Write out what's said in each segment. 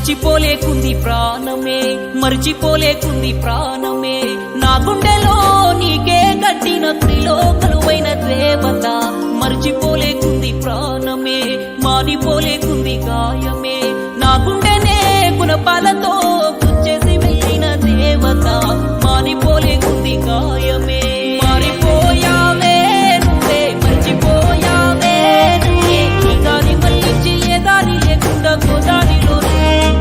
మరిచిపోలేకుంది ప్రాణమే, మరిచిపోలేకుంది ప్రాణమే, నా గుండెలో నీకే కట్టిన గుడిలో కొలువైన దేవత. మరిచిపోలేకుంది ప్రాణమే, మారిపోలేకుంది గాయమే, నా గుండెనే గుణపాలతో గుచ్చేసి వెళ్ళిన దేవత. మారిపోలేకుంది గాయమే, మారిపోయావే నువ్వే, మరిచిపోయావే నువ్వే, ఈ దారి మళ్ళించి ఏ దారి లేకుండా గోదారిలో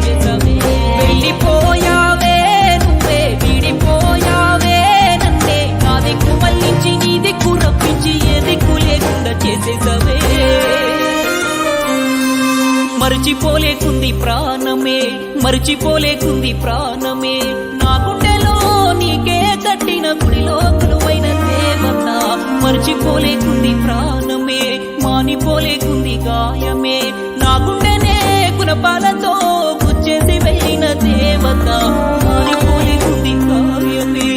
చేసవే. వెళ్ళిపోయావే నువ్వే, వీడిపోయావే నన్నే, నా దిక్కు మళ్ళించి నీ దిక్కు రప్పించి ఏ దిక్కు లేకుండా చేసేసవే. మరిచిపోలేకుంది ప్రాణమే, మరిచిపోలేకుంది ప్రాణమే, నా గుండెలో నీకే కట్టిన గుడిలో కొలువైన దేవత. మరిచిపోలేకుంది ప్రాణమే, మానిపోలేకుంది గాయమే, నా గుండెనే గుణపాలతో గుచ్చేసి వెళ్ళిన దేవత. మారిపోలేకుంది గాయమే.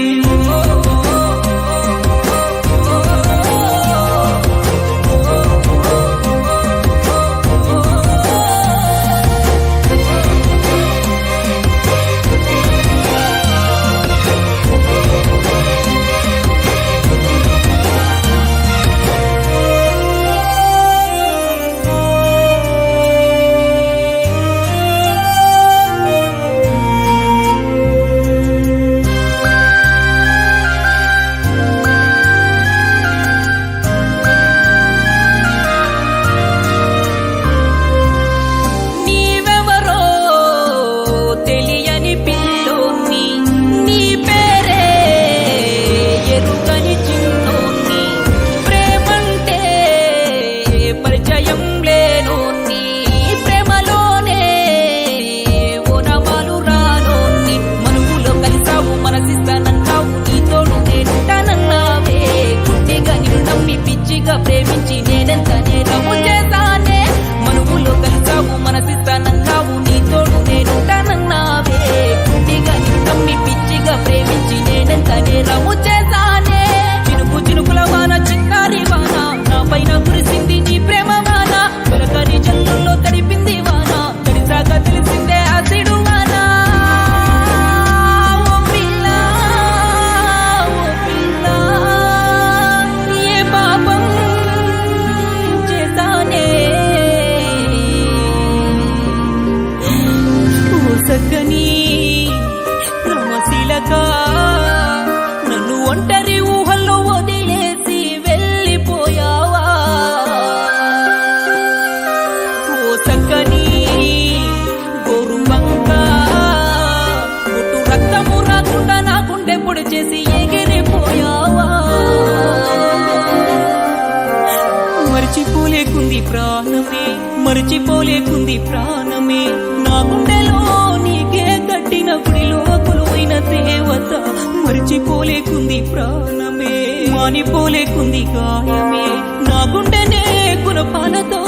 ప్రేమించి నేనెంతనే రవ్వు చేశానే, మనువులో కలిసావు మనసిస్తానన్నావు, నీ తోడు నేనుంటానన్నావే. గుడ్డిగా నిన్ను నమ్మి పిచ్చిగా ప్రేమించి నేనెంతనే రవ్వు చేశానే. చినుకు చినుకుల వాన, చిన్నారి వాన, నా పైన కురిసింది నీ ప్రేమ వాన, వెలకని జల్లుల్లో తడిపింది వాన, తడిసాక తెలిసిందే ఆసిడు వాన. సక్కని రమశీలక నన్ను ఒంటరి ఊహల్లో వదిలేసి వెళ్ళిపోయావా. ఓ సక్కని గోరువంక పుట్టు రక్తము రాకుండా నా గుండె పొడి చేసి ఎగిరిపోయావా. మరిచిపోలేకుంది ప్రాణమే, మరిచిపోలేకుంది ప్రాణమే, నా గుండెలో నీకే కట్టిన గుడిలో కొలువైన దేవత. మరిచిపోలేకుంది ప్రాణమే, మానిపోలేకుంది గాయమే, నా గుండెనే గుణపాలతో